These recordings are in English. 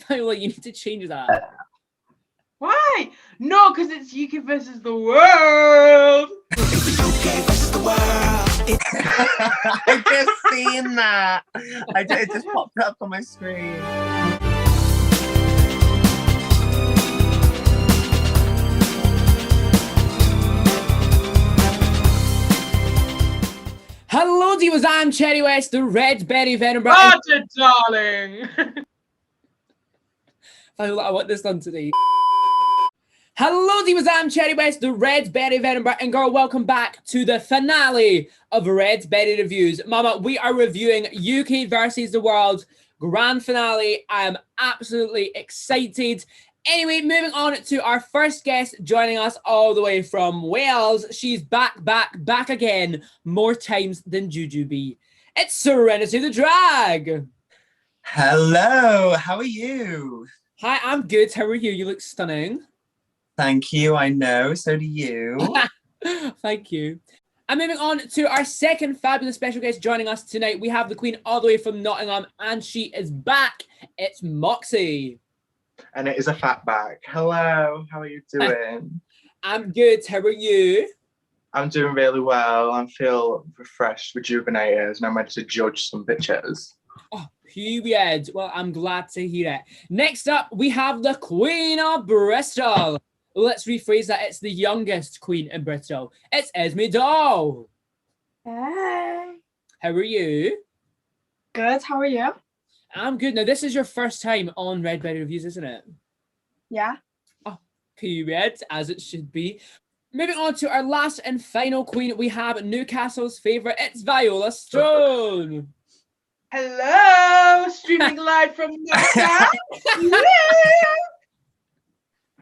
Viola, you need to change that. Why? No, because it's UK versus the world. It's UK versus the world. I just seen that. It just popped up on my screen. Hello, divas. I'm Cherry West, the Red Berry Venom. Roger, darling. Viola, I want this done today. Hello, divas. I'm Cherry West, the Red Berry Venom. And girl, welcome back to the finale of Red Berry Reviews. Mama, we are reviewing UK versus the World grand finale. I am absolutely excited. Anyway, moving on to our first guest joining us all the way from Wales. She's back again, more times than Jujubee. It's Serenity the Drag. Hello, how are you? Hi, I'm good. How are you? You look stunning. Thank you, I know, so do you. Thank you. And moving on to our second fabulous special guest joining us tonight, we have the Queen all the way from Nottingham, and she is back. It's Moxie. And it is a fat back. Hello, how are you doing? I'm good. How are you? I'm doing really well. I feel refreshed, rejuvenated, and I'm ready to judge some bitches. Oh, period. Well, I'm glad to hear it. Next up, we have the Queen of Bristol. Let's rephrase that. It's the youngest queen in Bristol. It's Esme Doll. Hey. How are you? Good, how are you? I'm good. Now, this is your first time on Red Berry Reviews, isn't it? Yeah. Oh, period, as it should be. Moving on to our last and final queen, we have Newcastle's favourite. It's Viola Stone. Hello, streaming live from Nottingham.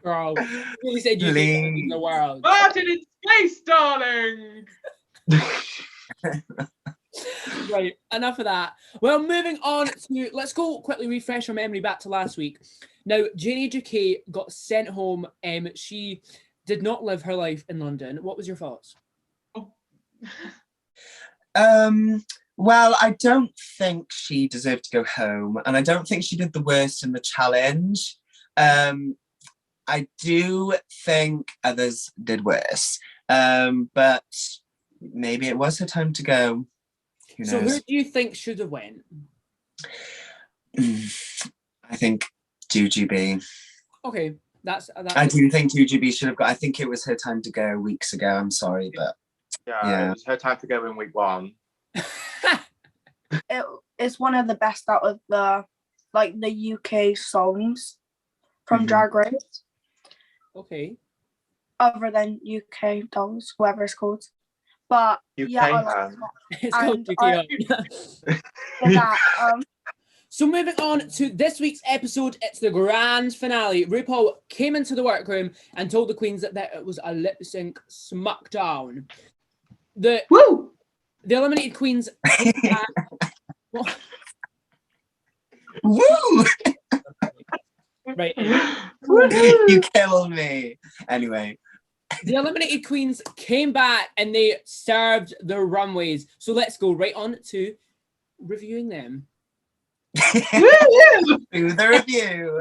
Girl, you really said you think in the world. Martin in space, darling. Right, enough of that. Well, moving on to, let's go quickly refresh our memory back to last week. Now, Janie Duquet got sent home. She did not live her life in London. What was your thoughts? Well, I don't think she deserved to go home, and I don't think she did the worst in the challenge. I do think others did worse, but maybe it was her time to go. Who knows? So who do you think should have went? I think Jujubee. Okay, that's I do think Jujubee should have got. I think it was her time to go weeks ago. I'm sorry, but Yeah, it was her time to go in week one. It's one of the best out of the UK songs from Drag Race. Okay. Other than UK Dolls, whoever it's called. But UK yeah, I like It's called that. So moving on to this week's episode, it's the grand finale. RuPaul came into the workroom and told the queens that it was a lip sync smackdown. The eliminated queens. Woo! Right. You killed me. Anyway. The eliminated queens came back and they served the runways. So let's go right on to reviewing them. Do the review.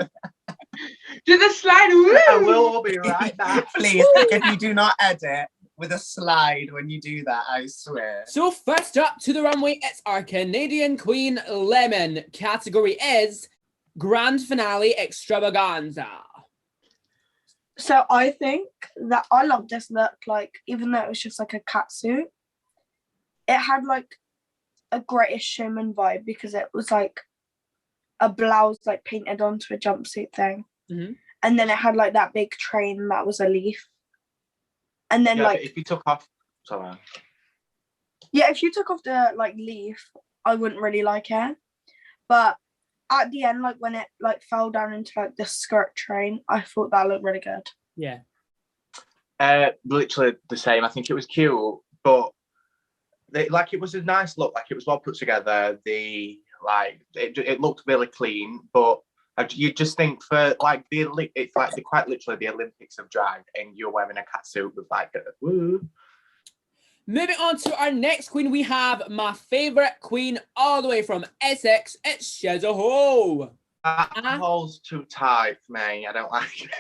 Do the slide. Woo! I will be right back. Please, if you do not edit with a slide when you do that, I swear. So first up to the runway, it's our Canadian Queen Lemon. Category is Grand Finale Extravaganza. So I think that I love this look, even though it was just like a cat suit, it had like a Greatest Showman vibe because it was like a blouse like painted onto a jumpsuit thing. Mm-hmm. And then it had like that big train that was a leaf. And then if you took off, sorry. Yeah, if you took off the leaf, I wouldn't really like it. But at the end, when it fell down into the skirt train, I thought that looked really good. Yeah. Literally the same. I think it was cute, but it was a nice look. It was well put together. It looked really clean, but you just think for it's quite literally the Olympics of drag, and you're wearing a catsuit with woo. Moving on to our next queen, we have my favourite queen all the way from Essex. It's Shezza Ho. That hole's too tight for me. I don't like it.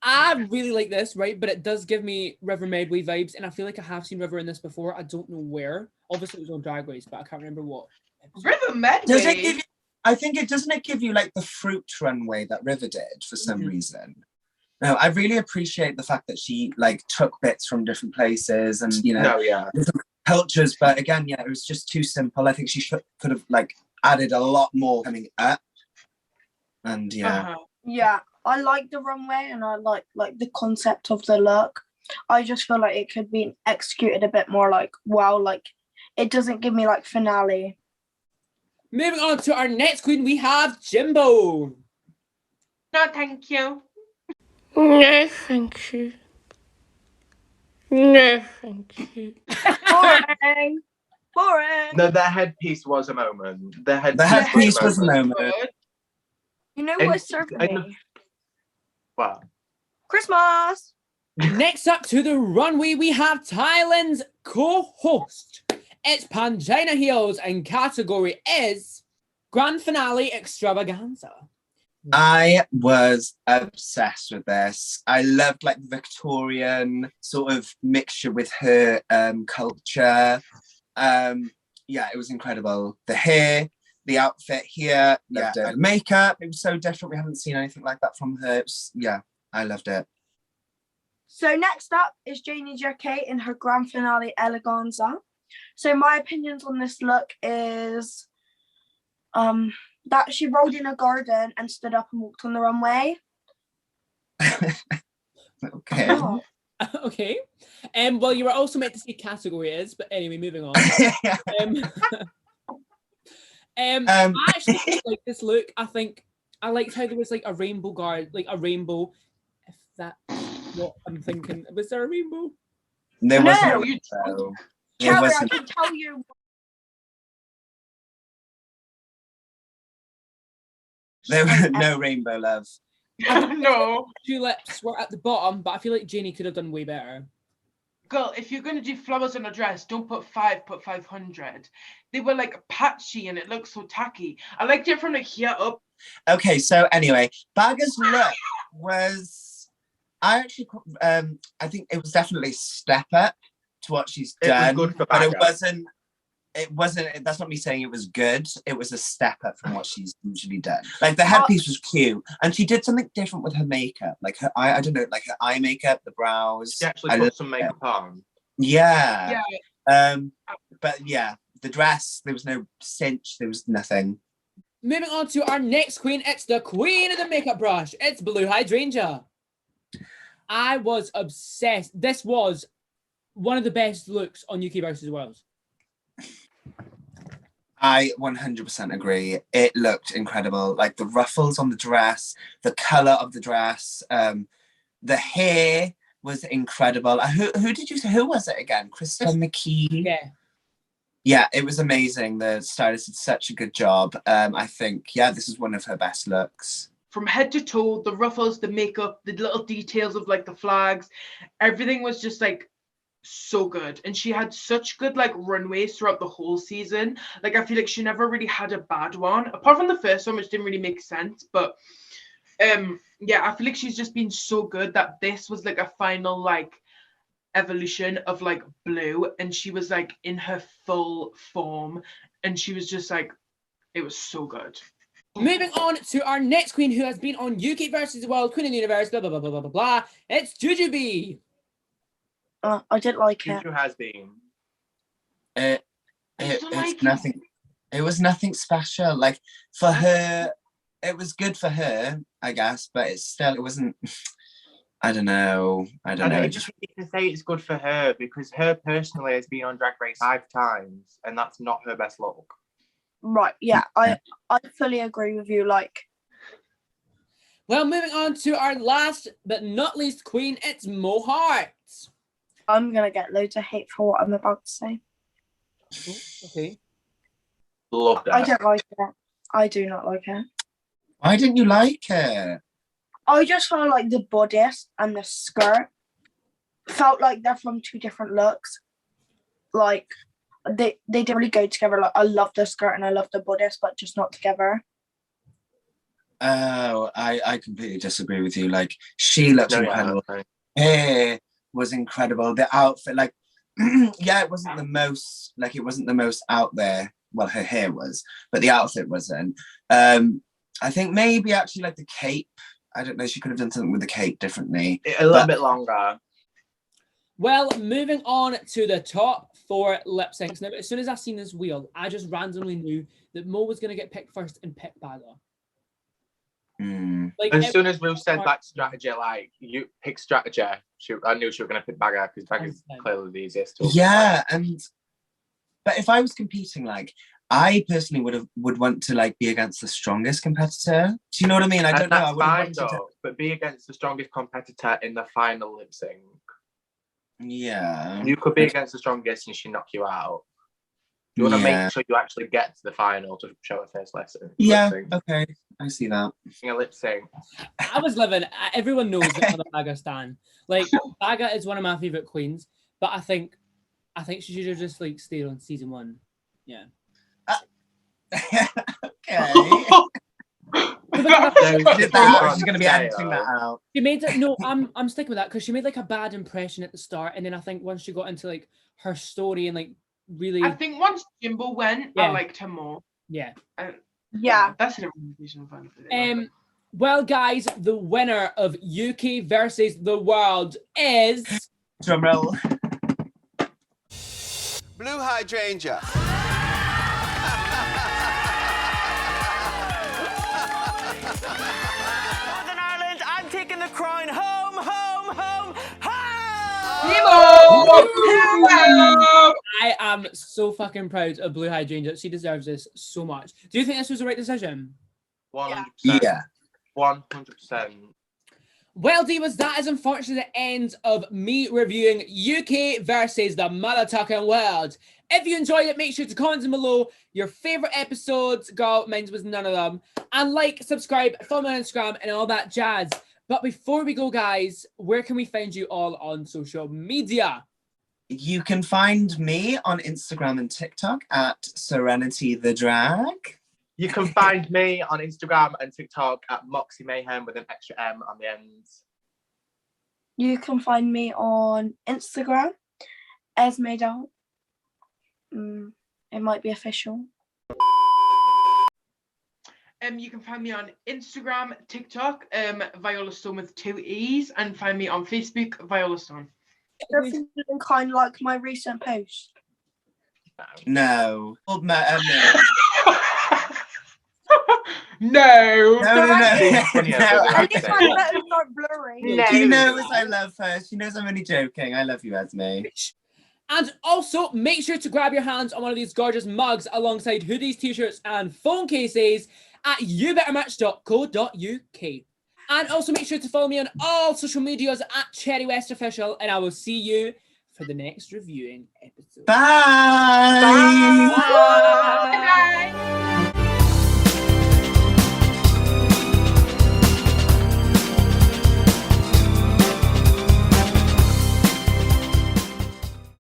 I really like this, right? But it does give me River Medway vibes, and I feel like I have seen River in this before. I don't know where. Obviously, it was on Drag Race, but I can't remember what. River Medway. Does it give you, I think it doesn't it give you like the fruit runway that River did for some reason. No, I really appreciate the fact that she like took bits from different places and different cultures, but again, it was just too simple. I think she could have like added a lot more coming up. And yeah, I like the runway and I like the concept of the look. I just feel like it could be executed a bit more like wow, like it doesn't give me like finale. Moving on to our next queen, we have Jimbo. No, thank you. No, thank you. No, thank you. Boring. Boring. No, the headpiece was a moment. The headpiece was a moment. You know what it's serving me? Wow. Christmas. Next up to the runway, we have Thailand's co-host. It's Pangina Heels, and category is Grand Finale Extravaganza. I was obsessed with this. I loved like the Victorian sort of mixture with her culture. It was incredible. The hair, the outfit here, the makeup, it was so different. We haven't seen anything like that from her. I loved it. So next up is Janie Jacquet in her Grand Finale Eleganza. So my opinions on this look is that she rolled in a garden and stood up and walked on the runway. Okay. Oh. Okay. Well, you were also meant to say category is, but anyway, moving on. I actually quite like this look. I think I liked how there was like a rainbow guard, like a rainbow. If that's what I'm thinking. Was there a rainbow? There wasn't a you rainbow. Cherry, I can tell you. There was no rainbow, love. No. Tulips were at the bottom, but I feel like Janie could have done way better. Girl, if you're going to do flowers on a dress, don't put 5, put 500. They were like patchy and it looked so tacky. I liked it from like here up. Okay, so anyway, Bagger's look was, I actually, I think it was definitely a step up to what she's done. It was good for but Bagger. it wasn't, that's not me saying it was good. It was a step up from what she's usually done. Like the headpiece was cute and she did something different with her makeup. Like her eye, I don't know, like her eye makeup, the brows. She actually put some makeup on. Yeah. But yeah, the dress, there was no cinch, there was nothing. Moving on to our next queen, it's the queen of the makeup brush. It's Blue Hydrangea. I was obsessed. This was one of the best looks on UK vs. World. I 100% agree. It looked incredible. Like the ruffles on the dress, the color of the dress, the hair was incredible. Who did you say? Who was it again? Krista McKee? Yeah. Yeah, it was amazing. The stylist did such a good job. I think, this is one of her best looks. From head to toe, the ruffles, the makeup, the little details of like the flags, everything was just like so good. And she had such good like runways throughout the whole season. Like I feel like she never really had a bad one, apart from the first one, which didn't really make sense. But I feel like she's just been so good that this was like a final like evolution of like Blue, and she was like in her full form, and she was just like, it was so good. Moving on to our next queen who has been on UK vs. World, Queen of the Universe, blah, blah, blah, blah, blah, blah, blah. It's Jujubee. I didn't like it. Juju has been. It's nothing. It was nothing special. Like for her, it was good for her, I guess, but it wasn't. I don't know. It's just to say it's good for her because her personally has been on Drag Race 5 times, and that's not her best look. Right, yeah, I fully agree with you. Like, well, moving on to our last but not least queen, it's Mo Heart. I'm gonna get loads of hate for what I'm about to say. Oh, okay. Love that. I don't like it. I do not like it. Why didn't you like it? I just felt like the bodice and the skirt felt like they're from two different looks. Like, they didn't really go together. Like, I love the skirt and I love the bodice, but just not together. Oh, I completely disagree with you. Like, she looked No, incredible. yeah, okay. Hair was incredible. The outfit, like, yeah, it wasn't the most out there. Well, her hair was, but the outfit wasn't. I think maybe actually like the cape. I don't know. She could have done something with the cape differently. A little bit longer. Well, moving on to the top 4 lip syncs. Now, as soon as I seen this wheel, I just randomly knew that Mo was going to get picked first and pick Bagger. Like, As soon as we said like strategy, like you pick strategy, I knew she was going to pick Bagger because Bagger's clearly the easiest. Yeah, but if I was competing, like, I personally would want to like be against the strongest competitor. Do you know what I mean? I don't know. I That's would fine want though, but be against the strongest competitor in the final lip sync. Yeah. You could be against the strongest and she knock you out. You want to make sure you actually get to the final to show a first lesson. Yeah, okay. I see that. Sing a lip sync. I was living, everyone knows that I'm a Bagger stan. Like, Bagger is one of my favourite queens, but I think she should have just like stayed on season 1. Yeah. Okay. She's going to be editing that out. She made it. No, I'm sticking with that because she made like a bad impression at the start, and then I think once she got into like her story and like really, I think once Jimbo went, I liked her more. Yeah. That's an reason fun. Well, guys, the winner of UK versus the world is drumroll. Blue Hydrangea. Northern Ireland, I'm taking the crown home, home, home, home! I am so fucking proud of Blue Hydrangea. She deserves this so much. Do you think this was the right decision? 100%. Yeah. 100%. Well, divas, that is unfortunately the end of me reviewing UK versus the mother talking world. If you enjoyed it, make sure to comment down below your favourite episodes. Girl, mine was none of them. And like, subscribe, follow me on Instagram and all that jazz. But before we go, guys, where can we find you all on social media? You can find me on Instagram and TikTok at Serenity the Drag. You can find me on Instagram and TikTok at Moxie Mayhem with an extra M on the end. You can find me on Instagram, Esme. It might be official. You can find me on Instagram, TikTok, Viola Stone with 2 E's, and find me on Facebook, Viola Stone. You're feeling kind of like my recent post. No. No. I just find that it was like blurry. No. She knows I love her. She knows I'm only joking. I love you, Esme. And also, make sure to grab your hands on one of these gorgeous mugs alongside hoodies, t-shirts, and phone cases at youbettermatch.co.uk. And also make sure to follow me on all social medias at Cherry West Official, and I will see you for the next reviewing episode. Bye. Bye. Bye.